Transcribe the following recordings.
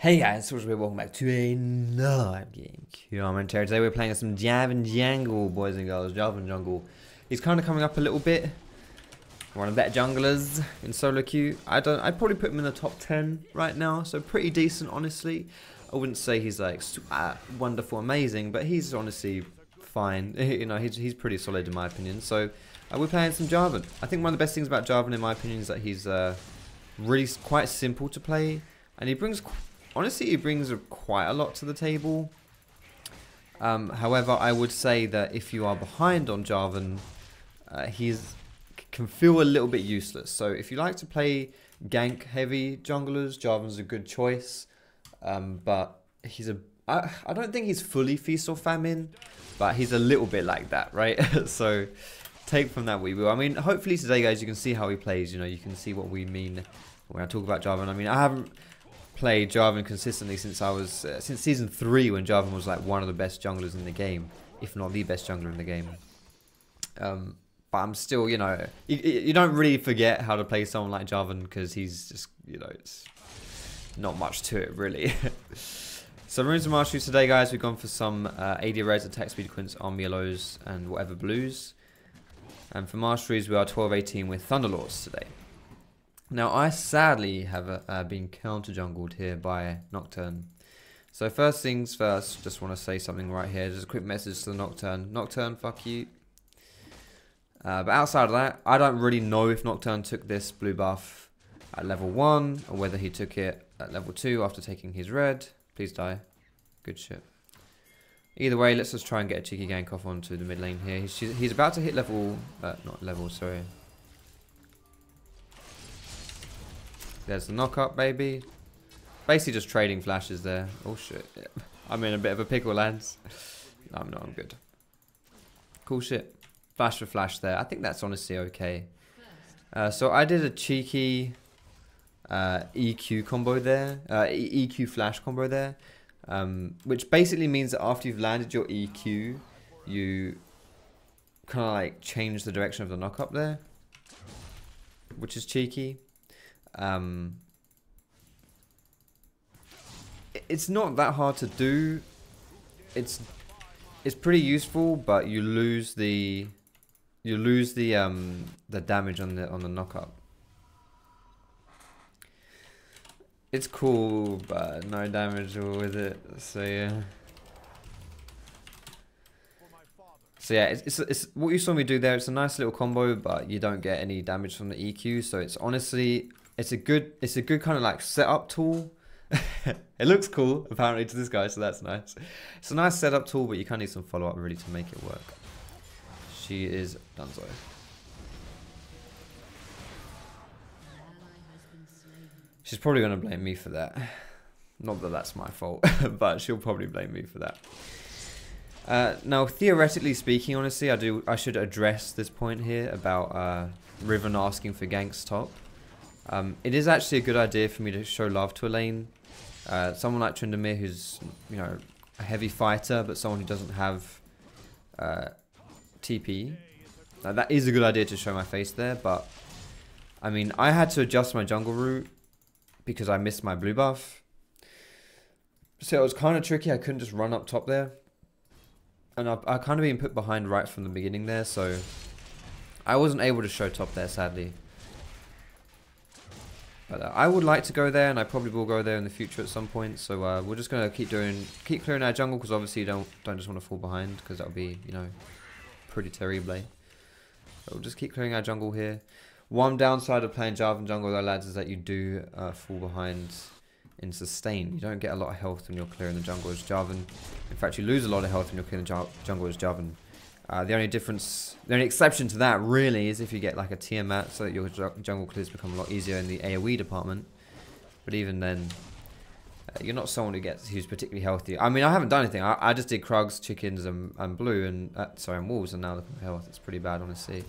Hey guys, so welcome back to another game commentary. Today we're playing some JARVAN Jungle, boys and girls. JARVAN Jungle. He's kind of coming up a little bit. One of the better junglers in solo queue. I'd probably put him in the top 10 right now, so pretty decent, honestly. I wouldn't say he's like wonderful, amazing, but he's honestly fine. You know, he's pretty solid in my opinion. So we're playing some JARVAN. I think one of the best things about JARVAN, in my opinion, is that he's really quite simple to play, and he brings. Honestly, he brings quite a lot to the table. However, I would say that if you are behind on JARVAN, can feel a little bit useless. So if you like to play gank heavy junglers, JARVAN's a good choice. But I don't think he's fully feast or famine, but he's a little bit like that, right? So take from that we will. I mean, hopefully today, guys, you can see how he plays. You know, you can see what we mean when I talk about JARVAN. I mean, I haven't played JARVAN consistently since since season 3, when JARVAN was like one of the best junglers in the game, if not the best jungler in the game. But I'm still, you know, you don't really forget how to play someone like JARVAN because he's just, you know, it's not much to it really. So runes and masteries today, guys. We've gone for some AD reds, attack speed, Quints, arm yellows, and whatever blues. And for masteries, we are 12-18 with Thunderlords today. Now, I sadly have been counter-jungled here by Nocturne. So first things first, just want to say something right here. Just a quick message to the Nocturne. Nocturne, fuck you. But outside of that, I don't really know if Nocturne took this blue buff at level 1, or whether he took it at level 2 after taking his red. Please die. Good shit. Either way, let's just try and get a cheeky gank off onto the mid lane here. He's about to hit level... not level, sorry. There's the knock-up, baby. Basically just trading flashes there. Oh, shit. Yeah. I'm in a bit of a pickle, lads. No, I'm not. I'm good. Cool shit. Flash for flash there. I think that's honestly okay. So I did a cheeky EQ combo there. EQ flash combo there. Which basically means that after you've landed your EQ, you kind of like change the direction of the knock-up there. Which is cheeky. It's not that hard to do. It's pretty useful, but you lose the damage on the knock-up. It's cool, but no damage with it. So yeah. So yeah, it's what you saw me do there. It's a nice little combo, but you don't get any damage from the EQ. So it's honestly, it's a good kind of like setup tool. It looks cool apparently to this guy, so that's nice. It's a nice setup tool, but you kind of need some follow up really to make it work. She is donezo. She's probably gonna blame me for that. Not that that's my fault, but she'll probably blame me for that. Now, theoretically speaking, honestly, I should address this point here about Riven asking for ganks top. It is actually a good idea for me to show love to a lane. Someone like Tryndamere, who's, you know, a heavy fighter, but someone who doesn't have TP. That is a good idea to show my face there, but I mean, I had to adjust my jungle route because I missed my blue buff. So it was kind of tricky. I couldn't just run up top there. And I kind of been put behind right from the beginning there, so I wasn't able to show top there, sadly. But I would like to go there, and I probably will go there in the future at some point. So we're just gonna keep clearing our jungle, because obviously you don't just want to fall behind, because that would be, you know, pretty terrible. But we'll just keep clearing our jungle here. One downside of playing JARVAN jungle though, lads, is that you do fall behind in sustain. You don't get a lot of health when you're clearing the jungle as JARVAN. In fact, you lose a lot of health when you're clearing the jungle as JARVAN. The only exception to that really is if you get like a Tiamat, so that your jungle clears become a lot easier in the AoE department. But even then, you're not someone who's particularly healthy. I mean, I haven't done anything. I just did Krugs, chickens, and blue, and wolves, and now look at my health. It's pretty bad, honestly.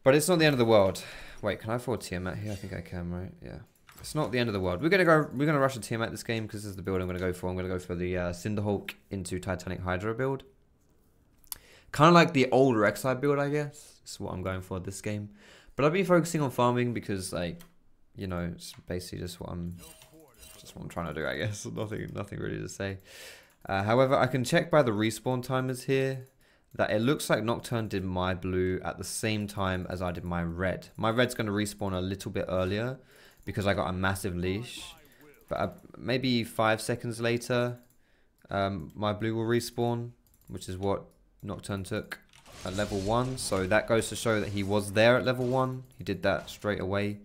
But it's not the end of the world. Wait, can I afford Tiamat here? I think I can, right? Yeah. It's not the end of the world. We're gonna rush a Tiamat this game because this is the build I'm gonna go for. I'm gonna go for the Cinderhulk into Titanic Hydra build. Kind of like the old Rek'Sai build, I guess. That's what I'm going for this game. But I've been focusing on farming because, like, you know, it's basically just what I'm Just what I'm trying to do, I guess. Nothing really to say. However, I can check by the respawn timers here that it looks like Nocturne did my blue at the same time as I did my red. My red's going to respawn a little bit earlier because I got a massive leash. But maybe 5 seconds later, my blue will respawn, which is what Nocturne took at level 1. So that goes to show that he was there at level 1. He did that straight away.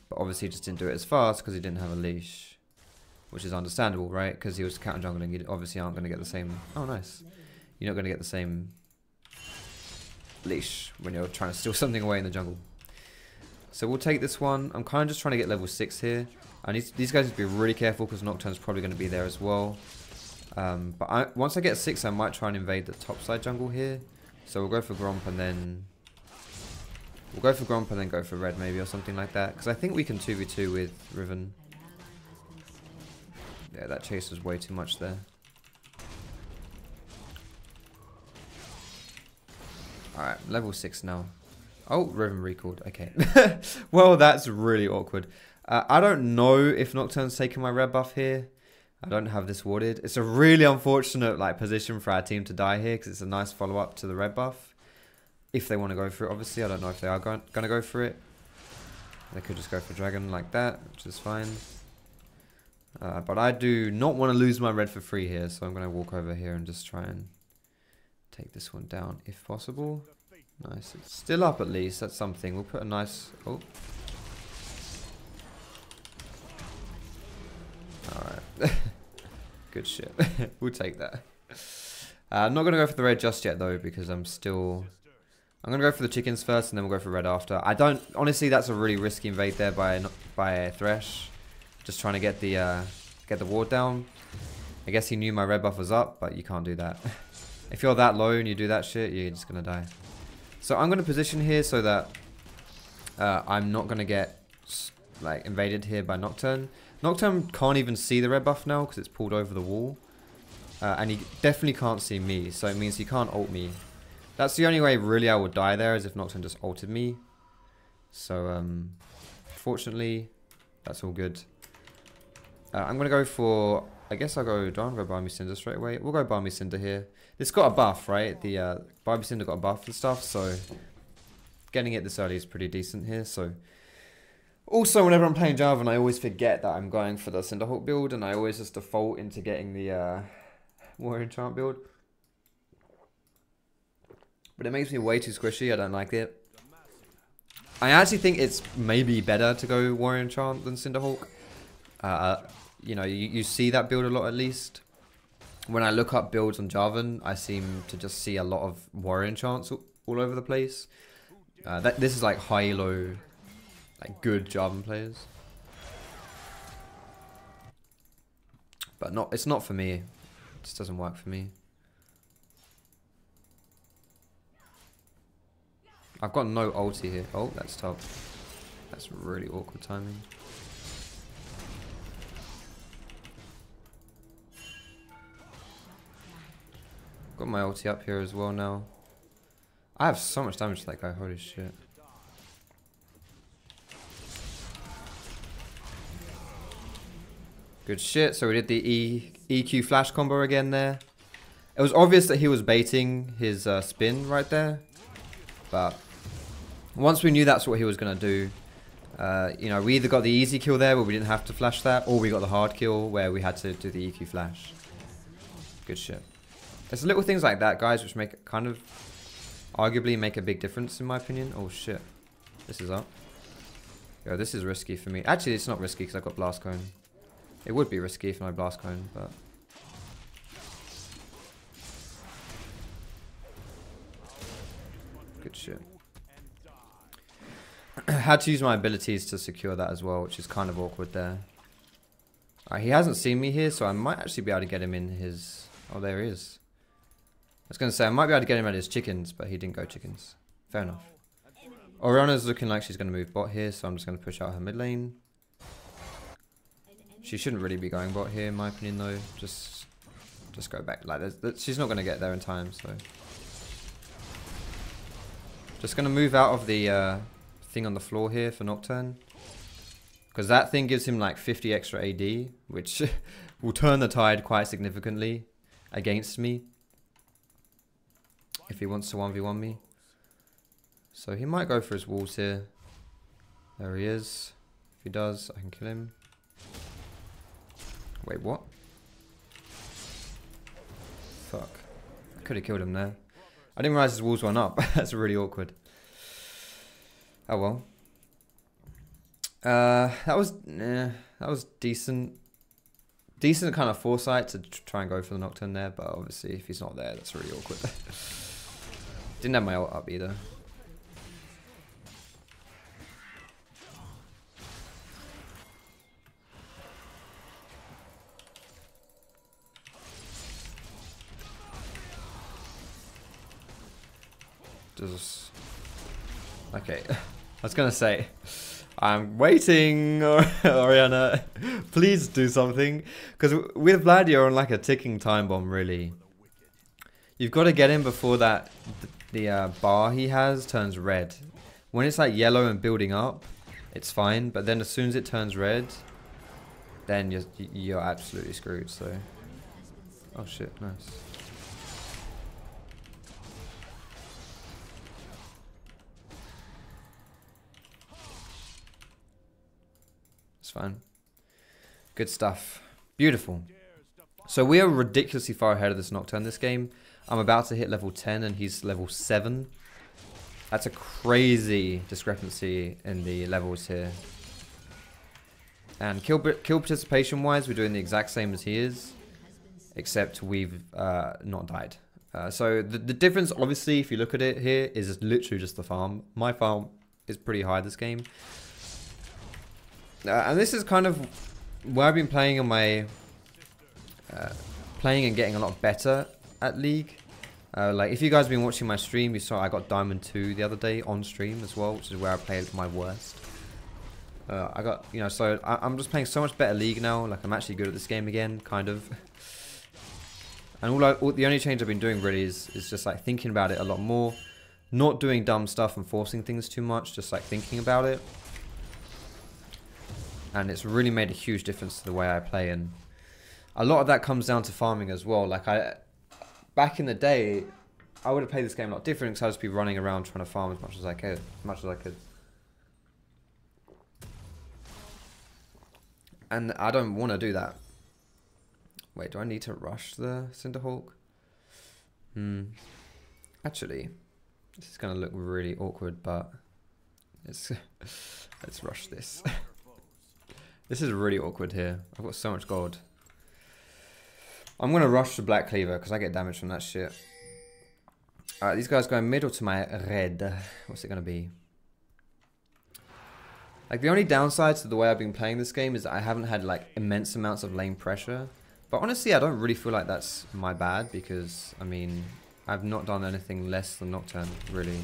But obviously he just didn't do it as fast because he didn't have a leash. Which is understandable, right? Because he was counter jungling. You obviously aren't going to get the same... Oh, nice. You're not going to get the same leash when you're trying to steal something away in the jungle. So we'll take this one. I'm kind of just trying to get level 6 here. These guys need to be really careful because Nocturne's probably going to be there as well. But once I get 6, I might try and invade the top side jungle here. So we'll go for Gromp and then... We'll go for Gromp and then go for red maybe or something like that. Because I think we can 2v2 with Riven. Yeah, that chase was way too much there. Alright, level 6 now. Oh, Riven recalled. Okay. Well, that's really awkward. I don't know if Nocturne's taking my red buff here. I don't have this warded. It's a really unfortunate position for our team to die here because it's a nice follow-up to the red buff. If they want to go for it, obviously. I don't know if they are going to go for it. They could just go for Dragon like that, which is fine. But I do not want to lose my red for free here, so I'm going to walk over here and just try and take this one down if possible. Nice. It's still up at least. That's something. We'll put a nice... Oh. Alright. Good shit. We'll take that. I'm not going to go for the red just yet, though, because I'm going to go for the chickens first, and then we'll go for red after. I don't... Honestly, that's a really risky invade there by Thresh. Just trying to get the ward down. I guess he knew my red buff was up, but you can't do that. If you're that low and you do that shit, you're just going to die. So I'm going to position here so that I'm not going to get invaded here by Nocturne. Nocturne can't even see the red buff now because it's pulled over the wall. And he definitely can't see me, so it means he can't ult me. That's the only way really I would die there, is if Nocturne just ulted me. So, fortunately, that's all good. I'm going to go for... I guess I'll go Jarvan Barmy Cinder straight away. We'll go Barmy Cinder here. This got a buff, right? The Barmy Cinder got a buff and stuff, so... Getting it this early is pretty decent here, so... Also, whenever I'm playing Jarvan, I always forget that I'm going for the Cinderhawk build, and I always just default into getting the Warrior Enchant build. But it makes me way too squishy, I don't like it. I actually think it's maybe better to go Warrior Enchant than Cinderhawk. You know, you see that build a lot at least. When I look up builds on Jarvan, I seem to just see a lot of Warrior Enchants all over the place. This is like high-low, good Jarvan players. But it's not for me. It just doesn't work for me. I've got no ulti here. Oh, that's tough. That's really awkward timing. Got my ulti up here as well now. I have so much damage to that guy, holy shit. Good shit, so we did the EQ flash combo again there. It was obvious that he was baiting his spin right there. But once we knew that's what he was going to do, you know, we either got the easy kill there where we didn't have to flash that, or we got the hard kill where we had to do the EQ flash. Good shit. There's little things like that, guys, which make it kind of arguably make a big difference in my opinion. Oh shit. This is up. Yo, this is risky for me. Actually, it's not risky because I've got Blast Cone. It would be risky if I had Blast Cone, but... Good shit. Had to use my abilities to secure that as well, which is kind of awkward there. He hasn't seen me here, so I might actually be able to get him in his... Oh, there he is. I was going to say, I might be able to get him at his chickens, but he didn't go chickens. Fair enough. Oriana's looking like she's going to move bot here, so I'm just going to push out her mid lane. She shouldn't really be going bot here, in my opinion, though. Just go back. She's not going to get there in time, so... Just going to move out of the thing on the floor here for Nocturne. Because that thing gives him like 50 extra AD, which will turn the tide quite significantly against me. If he wants to 1v1 me. So he might go for his walls here. There he is. If he does, I can kill him. Wait, what? Fuck. I could have killed him there. I didn't realize his walls went up. That's really awkward. Oh well. That was decent. Decent kind of foresight to try and go for the Nocturne there, but obviously if he's not there, that's really awkward. Didn't have my ult up either. Okay, I was gonna say, I'm waiting, Oriana. Please do something, because with Vlad you're on like a ticking time bomb. Really, you've got to get him before that the bar he has turns red. When it's like yellow and building up, it's fine, but then as soon as it turns red, then you're absolutely screwed. So, oh shit, nice. Fine. Good stuff. Beautiful. So we are ridiculously far ahead of this Nocturne this game. I'm about to hit level 10 and he's level 7. That's a crazy discrepancy in the levels here. And kill participation wise, we're doing the exact same as he is. Except we've not died. So the difference, obviously, if you look at it here, is literally just the farm. My farm is pretty high this game. And this is kind of where I've been playing on my playing and getting a lot better at League. Like if you guys have been watching my stream, you saw I got Diamond 2 the other day on stream as well, which is where I played my worst. I got, you know, so I'm just playing so much better League now. Like I'm actually good at this game again, kind of. And the only change I've been doing really is just like thinking about it a lot more, not doing dumb stuff and forcing things too much, just like thinking about it. And it's really made a huge difference to the way I play, and a lot of that comes down to farming as well. Like back in the day, I would have played this game a lot different because I'd just be running around trying to farm as much as I could, And I don't want to do that. Wait, do I need to rush the Cinderhawk? Actually, this is gonna look really awkward, but let's rush this. This is really awkward here. I've got so much gold. I'm going to rush the Black Cleaver because I get damage from that shit. Alright, these guys going middle to my red. What's it going to be? Like the only downside to the way I've been playing this game is that I haven't had like immense amounts of lane pressure. But honestly, I don't really feel like that's my bad because, I mean, I've not done anything less than Nocturne, really.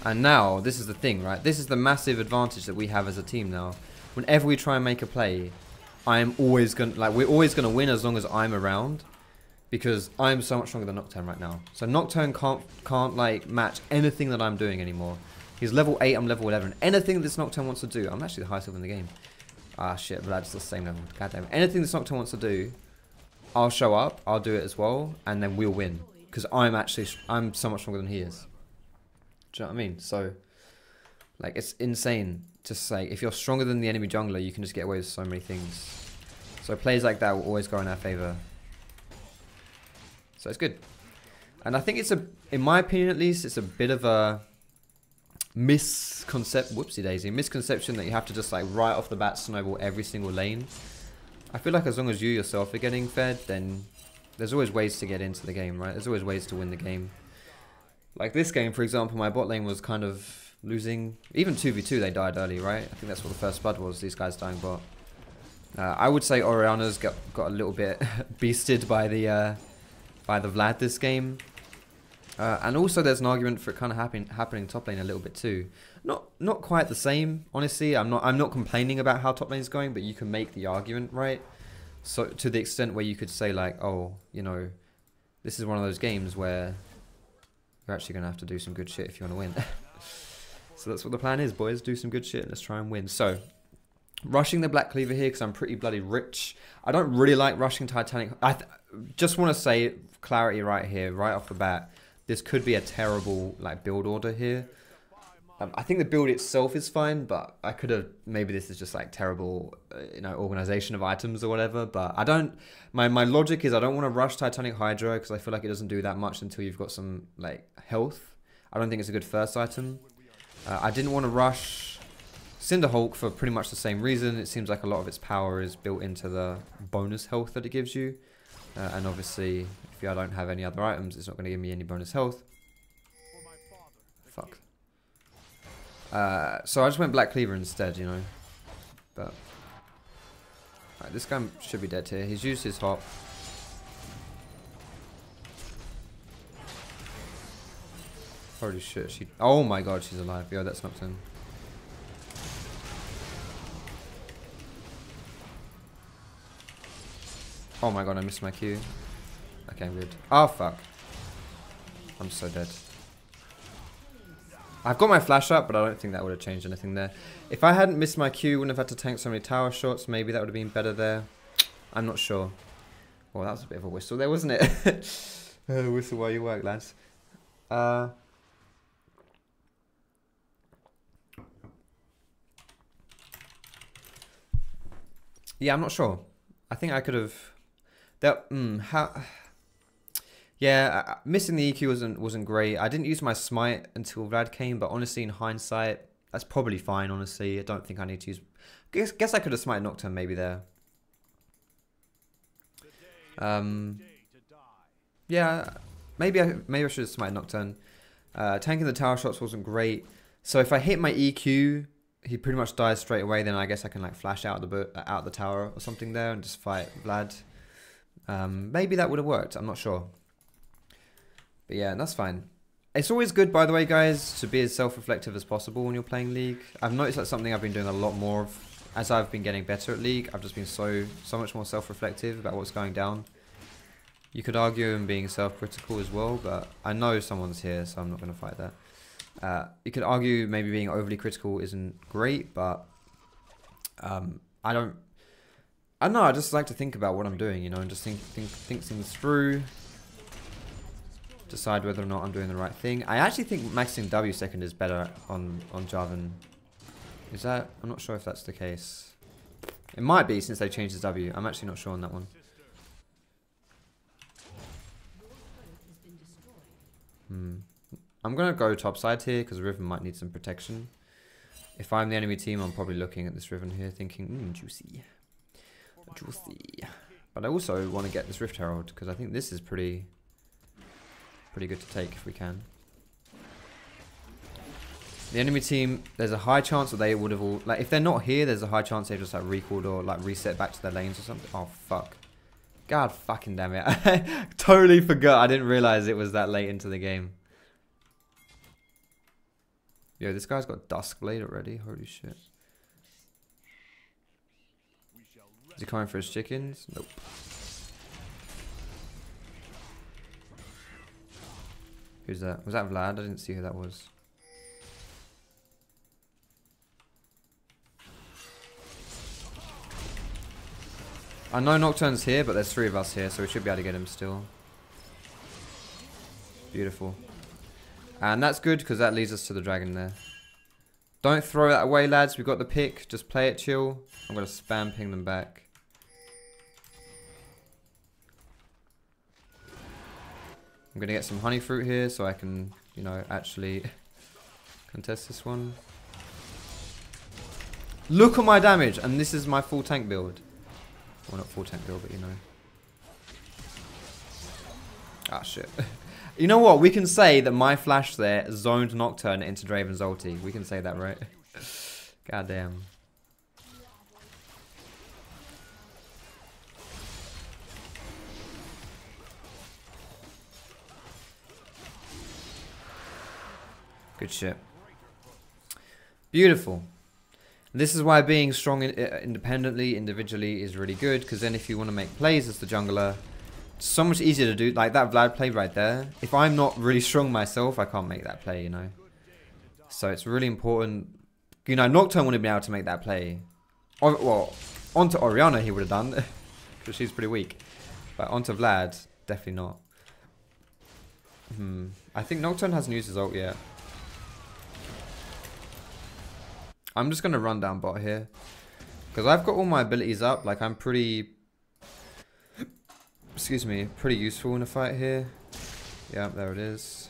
And now, this is the thing, right? This is the massive advantage that we have as a team now. Whenever we try and make a play, I'm always going to, like, we're always going to win as long as I'm around. Because I'm so much stronger than Nocturne right now. So Nocturne can't like, match anything that I'm doing anymore. He's level 8, I'm level 11. Anything this Nocturne wants to do, I'm actually the highest level in the game. Ah, shit, Vlad's the same level. God damn it. Anything this Nocturne wants to do, I'll show up, I'll do it as well, and then we'll win. Because I'm so much stronger than he is. Do you know what I mean? So, like, it's insane. Just like, if you're stronger than the enemy jungler, you can just get away with so many things. So plays like that will always go in our favor. So it's good. And I think it's in my opinion at least, it's a bit of a misconception that you have to just like right off the bat snowball every single lane. I feel like as long as you yourself are getting fed, then there's always ways to get into the game, right? There's always ways to win the game. Like this game, for example, my bot lane was kind of losing. Even 2v2, they died early, right? I think that's what the first blood was, these guys dying bot. I would say Oriana's got a little bit beasted by the Vlad this game. And also there's an argument for it kind of happening top lane a little bit too. Not quite the same, honestly. I'm not complaining about how top lane is going, but you can make the argument, right? So to the extent where you could say like, oh, you know, this is one of those games where You're actually going to have to do some good shit if you want to win. So that's what the plan is, boys. Do some good shit. Let's try and win. So, rushing the Black Cleaver here because I'm pretty bloody rich. I don't really like rushing Titanic. I just want to say clarity right here, right off the bat. This could be a terrible like build order here. I think the build itself is fine, but I could have, maybe this is just like terrible, you know, organization of items or whatever, but I don't, my logic is I don't want to rush Titanic Hydra because I feel like it doesn't do that much until you've got some like health. I don't think it's a good first item. I didn't want to rush Cinder Hulk for pretty much the same reason. It seems like a lot of its power is built into the bonus health that it gives you. And obviously, if I don't have any other items, it's not going to give me any bonus health. Fuck. So I just went Black Cleaver instead, you know. But right, this guy should be dead here. He's used his hop. Holy shit, she... Oh my god, she's alive. Yo, that's knocked in. Oh my god, I missed my Q. Okay, I'm good. Oh fuck. I'm so dead. I've got my flash up, but I don't think that would have changed anything there. If I hadn't missed my Q, wouldn't have had to tank so many tower shots. Maybe that would have been better there. I'm not sure. Well, that was a bit of a whistle there, wasn't it? Whistle while you work, lads. Yeah, I'm not sure. I think I could have... Yeah, missing the EQ wasn't great. I didn't use my smite until Vlad came, but honestly, in hindsight, that's probably fine, honestly. I don't think I need to use... Guess I could have smited Nocturne maybe there. Yeah, maybe I should have smited Nocturne. Tanking the tower shots wasn't great. So if I hit my EQ, he pretty much dies straight away, then I guess I can like flash out the tower or something there and just fight Vlad. Maybe that would have worked, I'm not sure. But yeah, that's fine. It's always good, by the way, guys, to be as self-reflective as possible when you're playing League. I've noticed that's something I've been doing a lot more of as I've been getting better at League. I've just been so much more self-reflective about what's going down. You could argue I'm being self-critical as well, but I know someone's here, so I'm not going to fight that. You could argue maybe being overly critical isn't great, but I don't know, I just like to think about what I'm doing, you know, and just think things through. Decide whether or not I'm doing the right thing. I actually think maxing W second is better on JARVAN. Is that? I'm not sure if that's the case. It might be since they changed the W. I'm actually not sure on that one. I'm going to go topside here because Riven might need some protection. If I'm the enemy team, I'm probably looking at this Riven here thinking, juicy. Juicy. But I also want to get this Rift Herald because I think this is pretty good to take if we can. The enemy team, there's a high chance that they would have all... Like, if they're not here, there's a high chance they just, like, recalled or, like, reset back to their lanes or something. Oh, fuck. God fucking damn it. I totally forgot. I didn't realize it was that late into the game. Yo, this guy's got Duskblade already. Holy shit. Is he coming for his chickens? Nope. Who's that? Was that Vlad? I didn't see who that was. I know Nocturne's here, but there's 3 of us here, so we should be able to get him still. Beautiful. And that's good, because that leads us to the dragon there. Don't throw that away, lads. We've got the pick. Just play it chill. I'm going to spam ping them back. I'm going to get some honey fruit here so I can, you know, actually contest this one. Look at my damage, and this is my full tank build. Well, not full tank build, but you know. Ah, shit. You know what? We can say that my flash there zoned Nocturne into Draven's ulti. We can say that, right? God damn. Good shit. Beautiful. This is why being strong independently, individually is really good, because then if you want to make plays as the jungler, so much easier to do. Like that Vlad play right there. If I'm not really strong myself, I can't make that play, you know. So it's really important. You know, Nocturne wouldn't be able to make that play. Or, well, onto Orianna he would have done. Because she's pretty weak. But onto Vlad, definitely not. I think Nocturne hasn't used his ult yet. I'm just going to run down bot here. Because I've got all my abilities up. Like, I'm pretty... Excuse me. Pretty useful in a fight here. Yeah, there it is.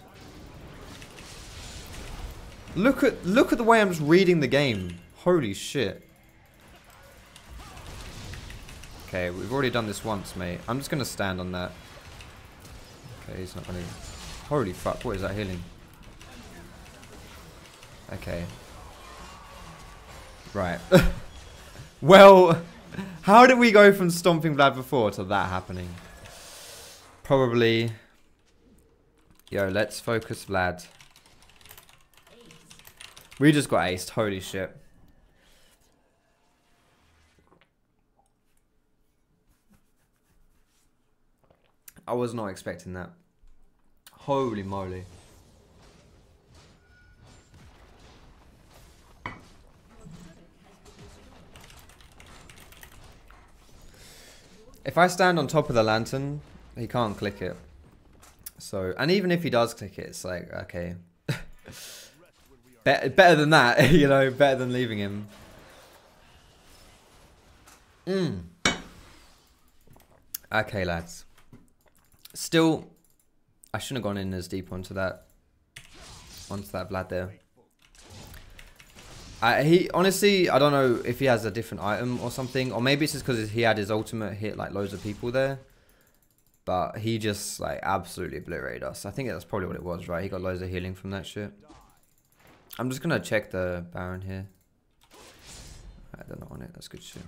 Look at the way I'm just reading the game. Holy shit. Okay, we've already done this once, mate. I'm just going to stand on that. Okay, he's not going to... Holy fuck, what is that healing? Okay. Right. Well, how did we go from stomping Vlad before to that happening? Probably... Yo, let's focus Vlad. We just got aced, holy shit. I was not expecting that. Holy moly. If I stand on top of the lantern, he can't click it. So, and even if he does click it, it's like, okay. Better than that, you know, better than leaving him. Okay, lads. Still, I shouldn't have gone in as deep onto that Vlad there. He honestly, I don't know if he has a different item or something, or maybe it's just because he had his ultimate hit like loads of people there. But he just like absolutely obliterated us. I think that's probably what it was, right? He got loads of healing from that shit. I'm just gonna check the Baron here. Alright, they're not on it. That's good shit.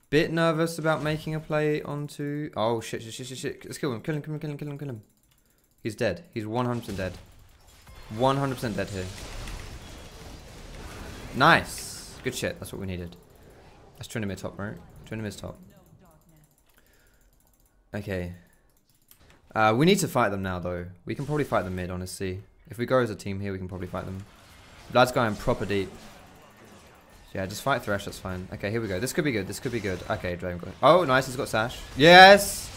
Bit nervous about making a play onto... Oh, shit. Let's kill him. Kill him. He's dead. He's 100% dead. 100% dead here. Nice. Good shit. That's what we needed. Let's turn him mid top, right? Turn him mid top. Okay. We need to fight them now, though. We can probably fight them mid, honestly. If we go as a team here, we can probably fight them. Vlad's going proper deep. Yeah, just fight Thresh, that's fine. Okay, here we go. This could be good. Okay, Dragon got it. Oh, nice, he's got Sash. Yes!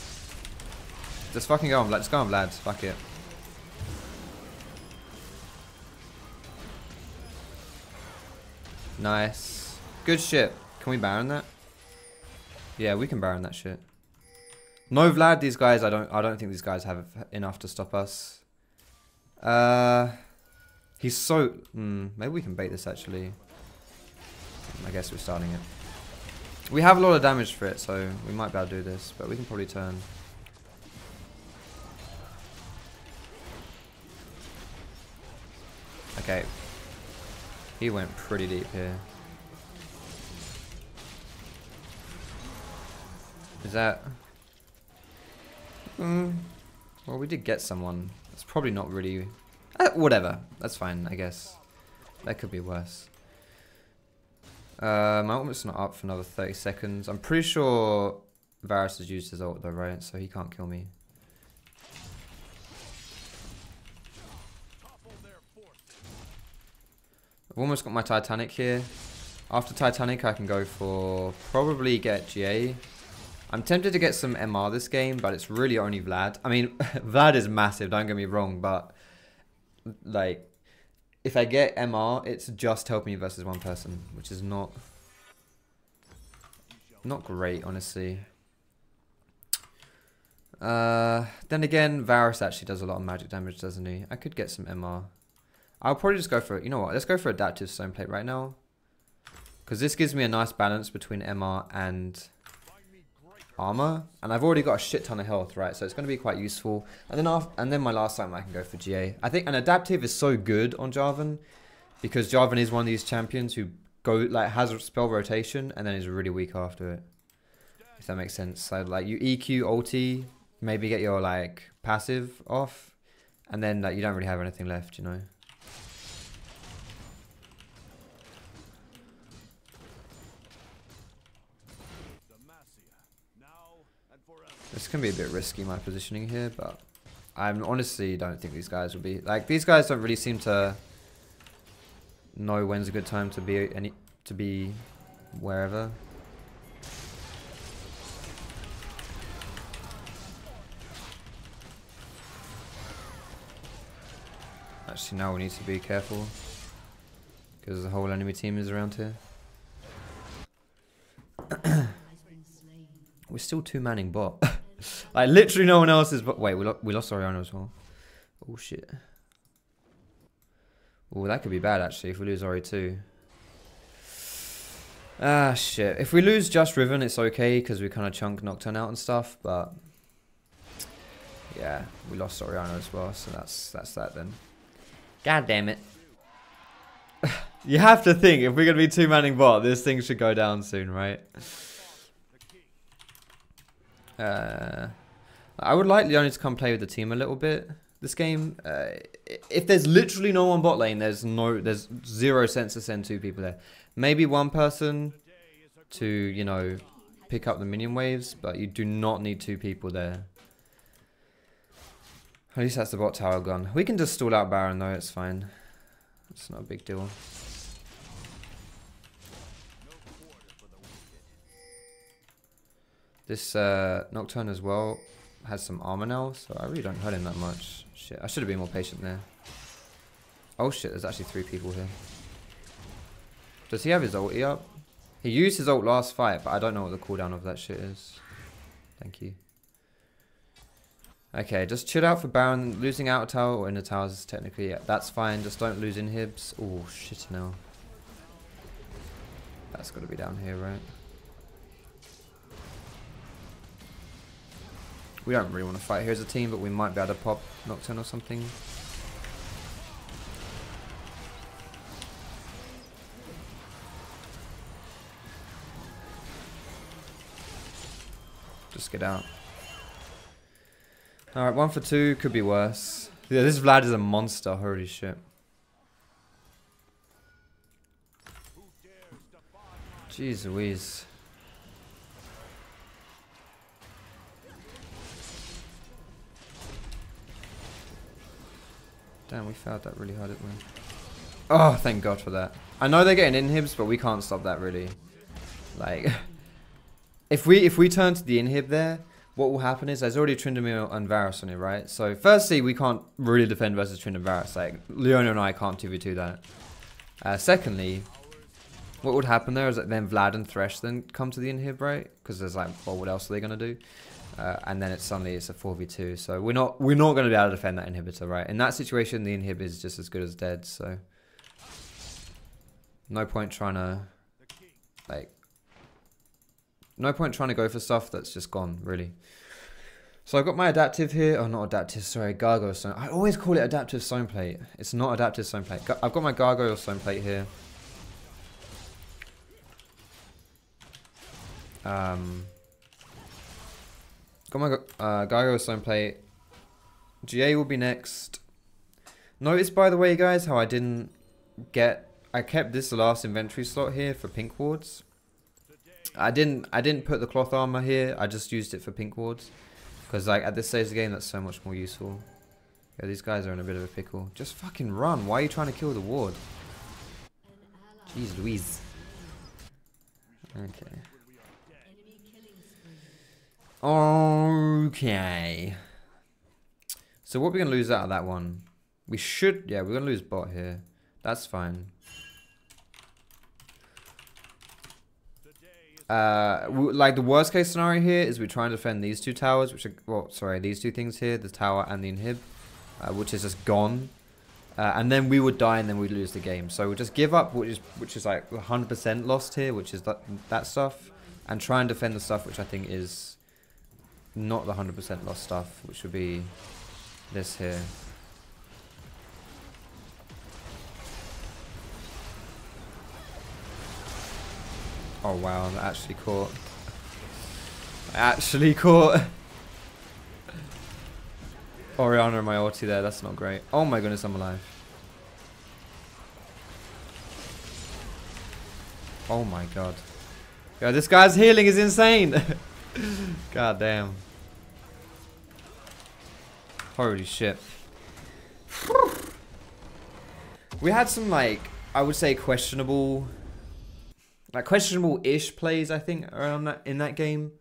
Just fucking go on, Vlad. Let's go on, Vlad. Fuck it. Nice. Good shit. Can we Baron that? Yeah, we can Baron that shit. No Vlad, these guys, I don't think these guys have enough to stop us. He's so... maybe we can bait this, actually. I guess we're starting it. We have a lot of damage for it, so we might be able to do this, but we can probably turn. Okay. He went pretty deep here. Is that... well, we did get someone. It's probably not really... whatever. That's fine, I guess. That could be worse. My ultimate's not up for another 30 seconds. I'm pretty sure Varus has used his ult though, right? So he can't kill me. I've almost got my Titanic here. After Titanic, I can go for probably get GA. I'm tempted to get some MR this game, but it's really only Vlad. I mean, Vlad is massive, don't get me wrong, but like... If I get MR, it's just helping me versus one person, which is not great, honestly. Then again, Varus actually does a lot of magic damage, doesn't he? I could get some MR. I'll probably just go for it. You know what? Let's go for adaptive stone plate right now, because this gives me a nice balance between MR and armor, and I've already got a shit ton of health, right? So it's going to be quite useful. And then my last time I can go for GA. I think an adaptive is so good on JARVAN, because JARVAN is one of these champions who has spell rotation and then is really weak after it. If that makes sense. So like you EQ ulti, maybe get your like passive off, And then you don't really have anything left, you know. This can be a bit risky, my positioning here, but I honestly don't think these guys will be... Like, these guys don't really seem to know when's a good time to be wherever. Actually, now we need to be careful because the whole enemy team is around here. We're still 2-manning bot. Like, literally no one else is... But wait, we lost Oriana as well. Oh, shit. Oh, that could be bad, actually, if we lose Ori too. Ah, shit. If we lose just Riven, it's okay, because we kind of chunk Nocturne out and stuff, but... Yeah, we lost Oriana as well, so that's that then. God damn it. You have to think, if we're going to be 2-manning bot, this thing should go down soon, right? I would like Leone to come play with the team a little bit this game. If there's literally no one bot lane, there's zero sense to send 2 people there. Maybe 1 person to, you know, pick up the minion waves, but you do not need 2 people there. At least that's the bot tower gone. We can just stall out Baron though, it's fine. It's not a big deal. This Nocturne as well has some armor now, so I really don't hurt him that much. Shit, I should have been more patient there. Oh shit, there's actually 3 people here. Does he have his ulti up? He used his ult last fight, but I don't know what the cooldown of that shit is. Thank you. Okay, just chill out for Baron. Losing outer tower or inner towers is technically, yeah, that's fine. Just don't lose inhibs. Oh shit, no. That's got to be down here, right? We don't really want to fight here as a team, but we might be able to pop Nocturne or something. Just get out. Alright, 1 for 2. Could be worse. Yeah, this Vlad is a monster. Holy shit. Jeez Louise. Damn, we failed that really hard, didn't we? Oh, thank God for that. I know they're getting inhibs, but we can't stop that really. Like, if we turn to the inhib there, what will happen is there's already Tryndamere and Varus on it, right? So firstly, we can't really defend versus Trynd and Varus. Like, Leona and I can't 2v2 that. Secondly, what would happen there is that then Vlad and Thresh then come to the inhib, right? Because there's like, well, what else are they gonna do? And then suddenly it's a 4v2, so we're not going to be able to defend that inhibitor, right? In that situation, the inhib is just as good as dead, so no point trying to go for stuff that's just gone, really. So I've got my adaptive here. Oh, not adaptive, sorry, gargoyle stone. I always call it adaptive stone plate. It's not adaptive stone plate. I've got my gargoyle stone plate here. Got my gargoyle stone plate. GA will be next. Notice, by the way, guys, how I kept this last inventory slot here for pink wards. I didn't put the cloth armor here. I just used it for pink wards because, like, at this stage of the game, that's so much more useful. Yeah, these guys are in a bit of a pickle. Just fucking run. Why are you trying to kill the ward? Jeez Louise. Okay. Okay. So what are we going to lose out of that one? We should... Yeah, we're going to lose bot here. That's fine. Like, the worst case scenario here is we try and defend these 2 towers, which are... Well, sorry, these 2 things here. The tower and the inhib. Which is just gone. And then we would die and then we'd lose the game. So we'll just give up, which is like 100% lost here, which is that stuff. And try and defend the stuff which I think is... not the 100% lost stuff, which would be this here. Oh wow, that actually caught. Orianna and my ulti there. That's not great. Oh my goodness, I'm alive. Oh my god. Yo, this guy's healing is insane. God damn. Holy shit. We had some, like, I would say questionable, like questionable-ish plays, I think, around that in that game.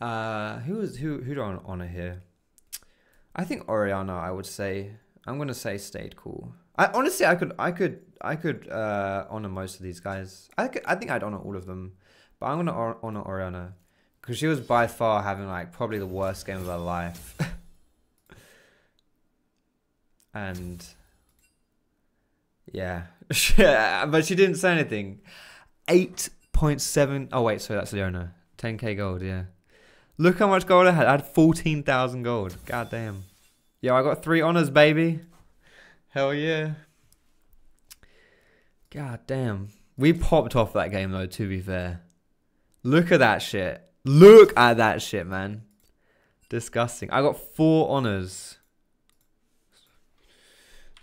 Who do I honor here? I think Orianna, I would say. I'm gonna say stayed cool. Honestly, I could honor most of these guys. I think I'd honor all of them, but I'm gonna honor Orianna because she was by far having like probably the worst game of her life. And yeah, but she didn't say anything. 8.7. Oh wait, sorry, that's Leona. 10k gold. Yeah, look how much gold I had. I had 14,000 gold. God damn. Yo, I got 3 honors, baby. Hell yeah. God damn. We popped off that game though, to be fair. Look at that shit. Look at that shit, man. Disgusting. I got 4 honors.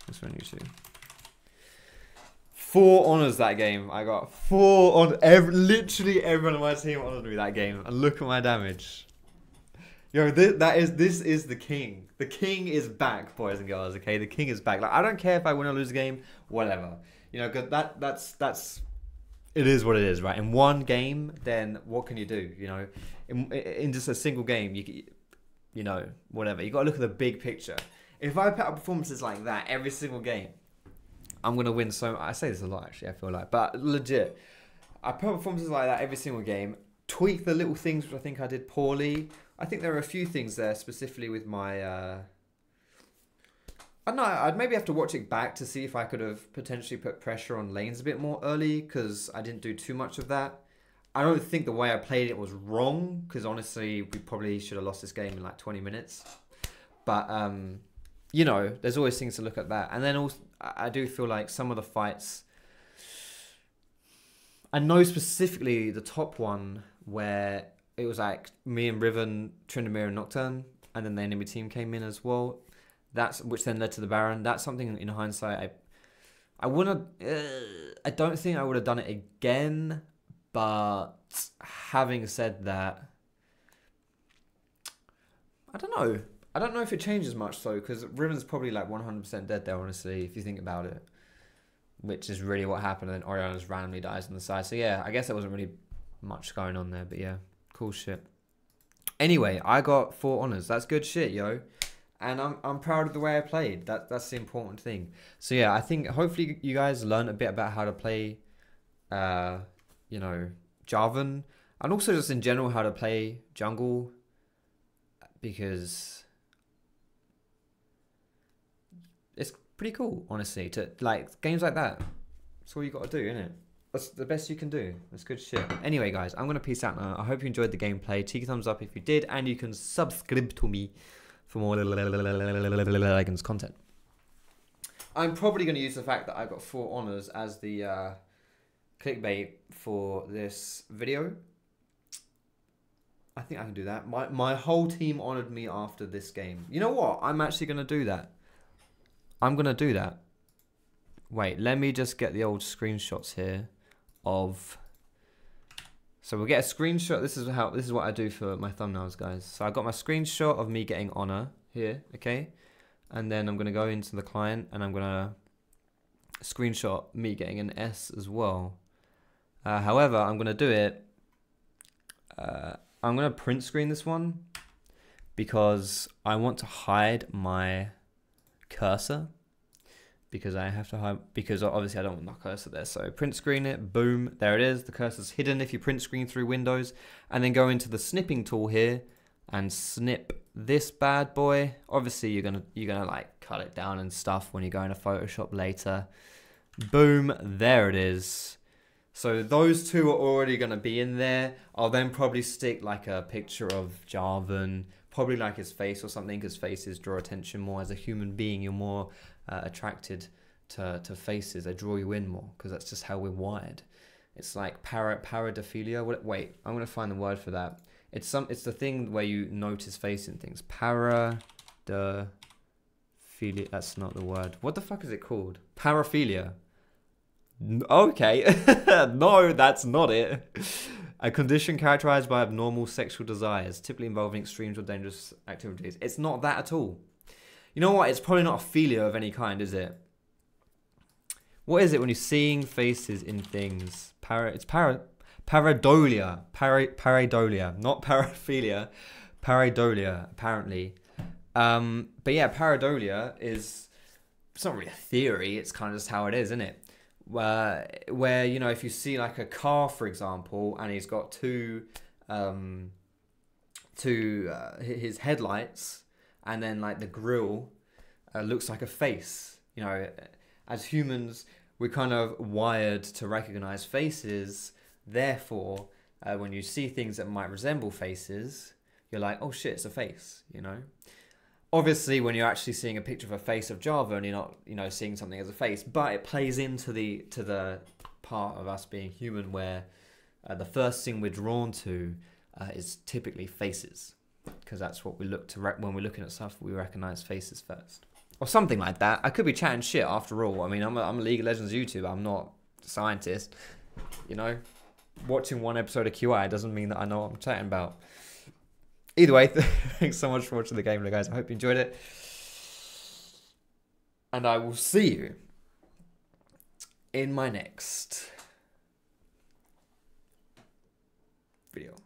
This one you see. 4 honors that game. I got 4 on literally everyone on my team honored me that game. And look at my damage. Yo, this is the king. The king is back, boys and girls. Okay, the king is back. Like, I don't care if I win or lose a game, whatever. You know, that's it is what it is, right? In one game, then what can you do? You know, in just a single game, you know, whatever. You got to look at the big picture. If I put up performances like that every single game, I'm gonna win. So I say this a lot, actually. I feel like, but legit, I put up performances like that every single game. Tweak the little things which I think I did poorly. I think there are a few things there, specifically with my. I don't know. I'd maybe have to watch it back to see if I could have potentially put pressure on lanes a bit more early, because I didn't do too much of that. I don't think the way I played it was wrong, because honestly, we probably should have lost this game in like 20 minutes. But you know, there's always things to look at that. And then also, I do feel like some of the fights, I know specifically the top one where it was like me and Riven, Tryndamere and Nocturne, and then the enemy team came in as well. Which then led to the Baron. That's something in hindsight I wouldn't. I don't think I would have done it again. But having said that, I don't know. I don't know if it changes much though, because Riven's probably like 100% dead there, honestly, if you think about it. Which is really what happened, and then Orianna just randomly dies on the side. So yeah, I guess there wasn't really much going on there, but yeah, cool shit. Anyway, I got 4 honors. That's good shit, yo. And I'm proud of the way I played. That's the important thing. So yeah, I think hopefully you guys learn a bit about how to play, you know, JARVAN, and also just in general how to play jungle, because it's pretty cool, honestly, to like games like that. That's all you got to do, innit? That's the best you can do. That's good shit. Anyway, guys, I'm gonna peace out now. I hope you enjoyed the gameplay. Take a thumbs up if you did, and you can subscribe to me for more Legends content. I'm probably going to use the fact that I got 4 honors as the clickbait for this video. I think I can do that. My whole team honored me after this game. You know what? I'm actually going to do that. I'm going to do that. Wait, let me just get the old screenshots here of... So we'll get a screenshot. This is what I do for my thumbnails, guys. So I got my screenshot of me getting honor here, okay? And then I'm going to go into the client and I'm going to screenshot me getting an S as well. However, I'm going to do it. I'm going to print screen this one because I want to hide my cursor. Because I have to hide, because obviously I don't want my cursor there. So print screen it, boom, there it is. The cursor's hidden if you print screen through Windows. And then go into the snipping tool here and snip this bad boy. Obviously you're gonna like cut it down and stuff when you go into Photoshop later. Boom, there it is. So those two are already gonna be in there. I'll then probably stick like a picture of JARVAN, probably like his face or something, because faces draw attention more. As a human being, you're more attracted to faces. They draw you in more because that's just how we're wired. It's like paradophilia. Wait, I'm gonna find the word for that. It's the thing where you notice face in things. Paradophilia. Philia. That's not the word. What the fuck is it called? Paraphilia. Okay. No, that's not it. A condition characterized by abnormal sexual desires, typically involving extremes or dangerous activities. It's not that at all. You know what? It's probably not a philia of any kind, is it? What is it when you're seeing faces in things? It's pareidolia. Pareidolia. Not paraphilia. Pareidolia, apparently. But yeah, pareidolia is... It's not really a theory. It's kind of just how it is, isn't it? Where you know, if you see like a car, for example, and he's got his headlights, and then like the grille looks like a face. You know, as humans, we're kind of wired to recognize faces. Therefore, when you see things that might resemble faces, you're like, oh shit, it's a face. You know. Obviously, when you're actually seeing a picture of a face of JARVAN, you're not, you know, seeing something as a face, but it plays into the part of us being human where the first thing we're drawn to is typically faces, because that's what we look to when we're looking at stuff. We recognize faces first, or something like that. I could be chatting shit after all. I mean, I'm a League of Legends YouTuber. I'm not a scientist. You know, watching one episode of QI doesn't mean that I know what I'm chatting about. Either way, thanks so much for watching the gameplay, guys. I hope you enjoyed it. And I will see you in my next video.